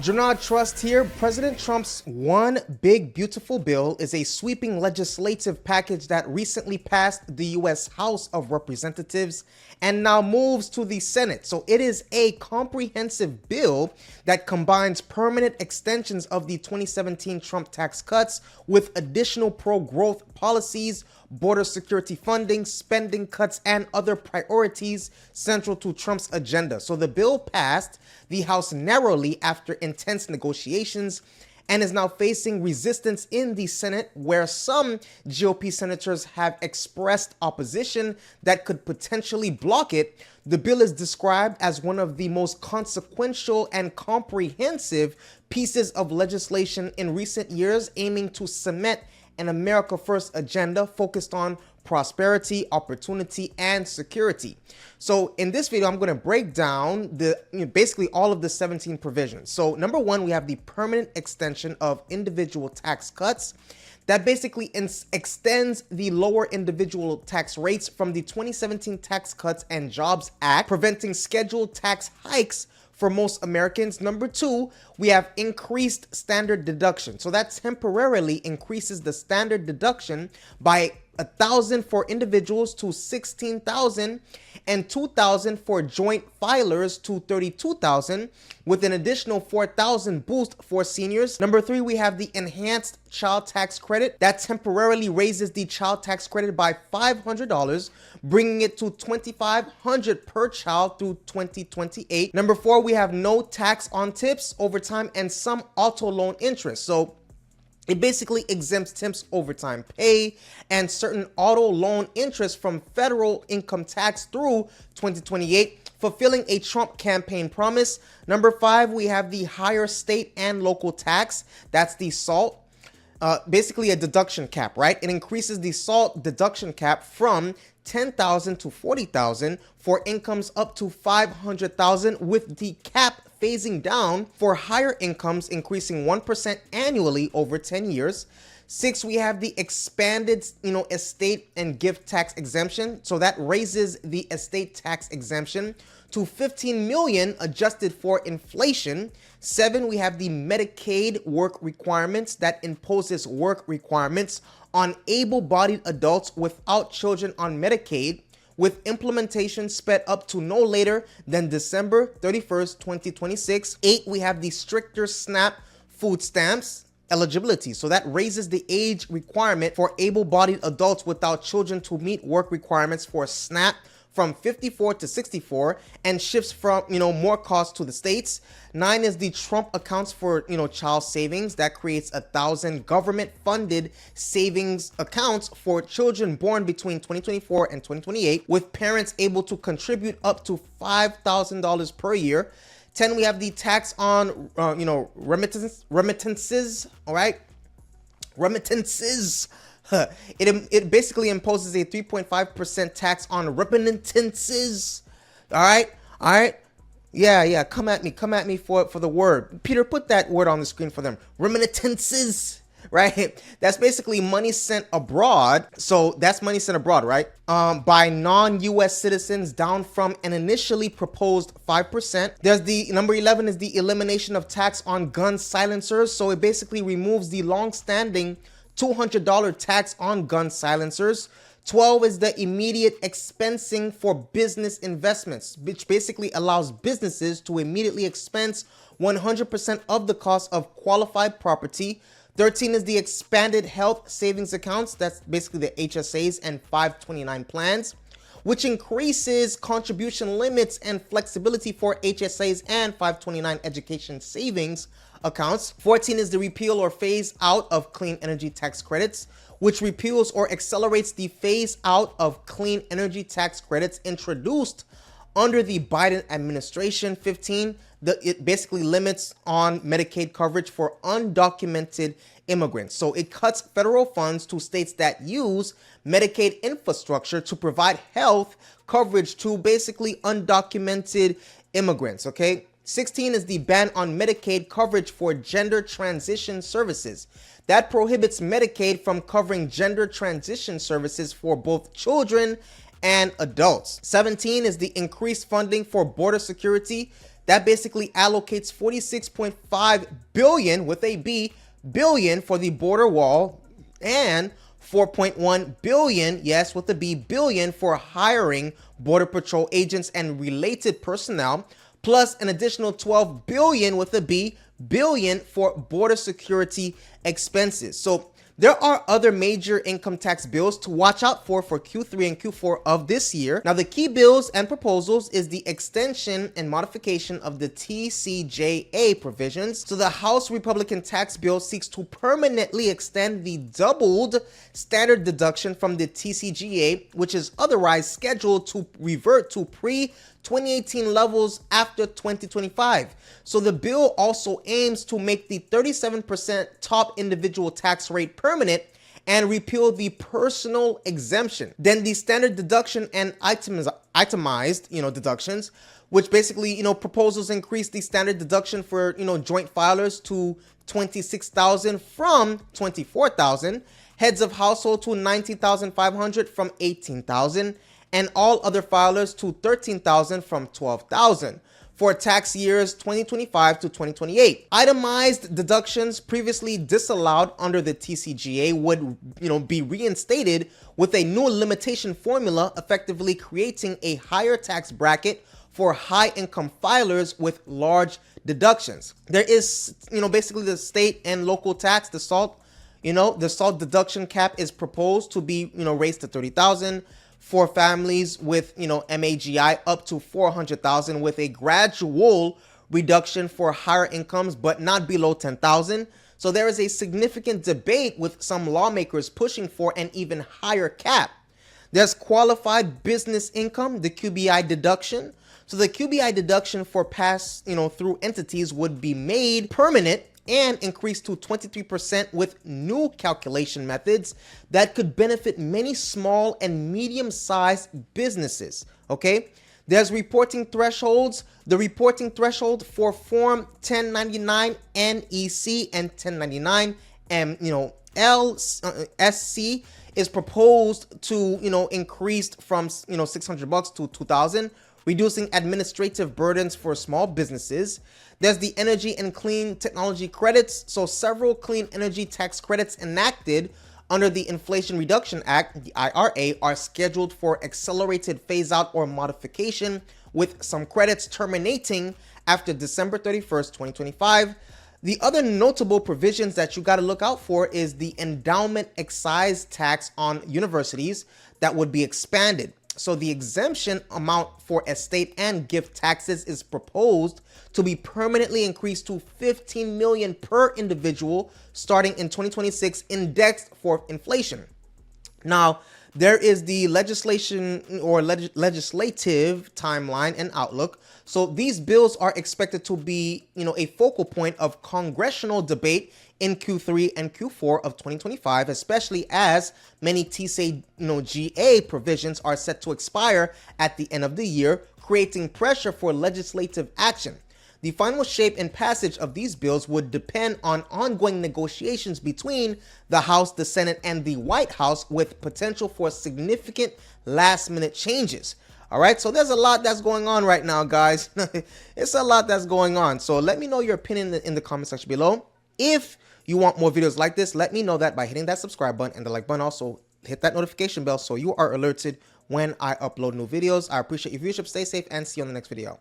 Janard Trust here. President Trump's One Big Beautiful Bill is a sweeping legislative package that recently passed the U.S. House of Representatives and now moves to the Senate. So it is a comprehensive bill that combines permanent extensions of the 2017 Trump tax cuts with additional pro-growth policies, border security funding, spending cuts, and other priorities central to Trump's agenda. So the bill passed the House narrowly after intense negotiations and is now facing resistance in the Senate, where some GOP senators have expressed opposition that could potentially block it. The bill is described as one of the most consequential and comprehensive pieces of legislation in recent years, aiming to cement an America First agenda focused on prosperity, opportunity, and security. So in this video, I'm going to break down basically all of the 17 provisions. So number one, we have the permanent extension of individual tax cuts that basically extends the lower individual tax rates from the 2017 Tax Cuts and Jobs Act, preventing scheduled tax hikes for most Americans. Number two, we have increased standard deduction. So that temporarily increases the standard deduction by $1,000 for individuals to $16,000 and $2,000 for joint filers to $32,000, with an additional $4,000 boost for seniors. Number three, we have the enhanced child tax credit that temporarily raises the child tax credit by $500, bringing it to $2,500 per child through 2028. Number four, we have no tax on tips, overtime, and some auto loan interest. So it basically exempts temps, overtime pay, and certain auto loan interest from federal income tax through 2028, fulfilling a Trump campaign promise. Number five, we have the higher state and local tax. That's the SALT. Basically a deduction cap, right? It increases the SALT deduction cap from $10,000 to $40,000 for incomes up to $500,000, with the cap phasing down for higher incomes, increasing 1% annually over 10 years. Six, we have the expanded, estate and gift tax exemption. So that raises the estate tax exemption to $15 million adjusted for inflation. Seven, we have the Medicaid work requirements that imposes work requirements on able-bodied adults without children on Medicaid, with implementation sped up to no later than December 31st, 2026. Eight, we have the stricter SNAP food stamps eligibility. So that raises the age requirement for able-bodied adults without children to meet work requirements for SNAP from 54 to 64 and shifts from, more costs to the states. Nine is the Trump accounts for, child savings that creates 1,000 government-funded savings accounts for children born between 2024 and 2028, with parents able to contribute up to $5,000 per year. 10, we have the tax on, remittances, all right? Remittances. It basically imposes a 3.5% tax on remittances. All right. Yeah. Come at me for the word. Peter, put that word on the screen for them. Remittances, right? That's basically money sent abroad. So that's money sent abroad, right? By non-U.S. citizens, down from an initially proposed 5%. There's the number 11 is the elimination of tax on gun silencers. So it basically removes the long-standing $200 tax on gun silencers. 12 is the immediate expensing for business investments, which basically allows businesses to immediately expense 100% of the cost of qualified property. 13 is the expanded health savings accounts. That's basically the HSAs and 529 plans, which increases contribution limits and flexibility for HSAs and 529 education savings accounts. 14 is the repeal or phase out of clean energy tax credits, which repeals or accelerates the phase out of clean energy tax credits introduced under the Biden administration. 15, it basically limits on Medicaid coverage for undocumented immigrants. So it cuts federal funds to states that use Medicaid infrastructure to provide health coverage to basically undocumented immigrants, okay? 16 is the ban on Medicaid coverage for gender transition services. That prohibits Medicaid from covering gender transition services for both children and adults. 17 is the increased funding for border security that basically allocates 46.5 billion with a B billion for the border wall and 4.1 billion, yes, with the B billion for hiring border patrol agents and related personnel, plus an additional 12 billion with a B billion for border security expenses. So there are other major income tax bills to watch out for Q3 and Q4 of this year. Now, the key bills and proposals is the extension and modification of the TCJA provisions. So the House Republican tax bill seeks to permanently extend the doubled standard deduction from the TCJA, which is otherwise scheduled to revert to pre-2018 levels after 2025. So the bill also aims to make the 37% top individual tax rate permanent and repeal the personal exemption. Then the standard deduction and itemized, deductions, which basically, proposals increase the standard deduction for, joint filers to 26,000 from 24,000, heads of household to 19,500 from 18,000, and all other filers to 13,000 from 12,000 for tax years 2025 to 2028. Itemized deductions previously disallowed under the TCJA would, be reinstated with a new limitation formula, effectively creating a higher tax bracket for high income filers with large deductions. There is, basically the state and local tax, the SALT, the SALT deduction cap is proposed to be, raised to 30,000. For families with, MAGI up to 400,000 with a gradual reduction for higher incomes, but not below 10,000. So there is a significant debate with some lawmakers pushing for an even higher cap. There's qualified business income, the QBI deduction. So the QBI deduction for pass, through entities would be made permanent and increased to 23% with new calculation methods that could benefit many small and medium-sized businesses, okay? There's reporting thresholds. The reporting threshold for Form 1099 NEC and 1099 LSC is proposed to, increased from, $600 to $2,000, reducing administrative burdens for small businesses. There's the energy and clean technology credits. So several clean energy tax credits enacted under the Inflation Reduction Act, the IRA, are scheduled for accelerated phase out or modification, with some credits terminating after December 31st, 2025. The other notable provisions that you got to look out for is the endowment excise tax on universities that would be expanded. So the exemption amount for estate and gift taxes is proposed to be permanently increased to 15 million per individual starting in 2026, indexed for inflation. Now, there is the legislation or legislative timeline and outlook. So these bills are expected to be, a focal point of congressional debate in Q3 and Q4 of 2025, especially as many TCJA provisions are set to expire at the end of the year, creating pressure for legislative action. The final shape and passage of these bills would depend on ongoing negotiations between the House, the Senate, and the White House, with potential for significant last-minute changes. All right, so there's a lot that's going on right now, guys. It's a lot that's going on. So let me know your opinion in the comment section below. If you want more videos like this, let me know that by hitting that subscribe button and the like button. Also, hit that notification bell so you are alerted when I upload new videos. I appreciate your viewership. Stay safe and see you on the next video.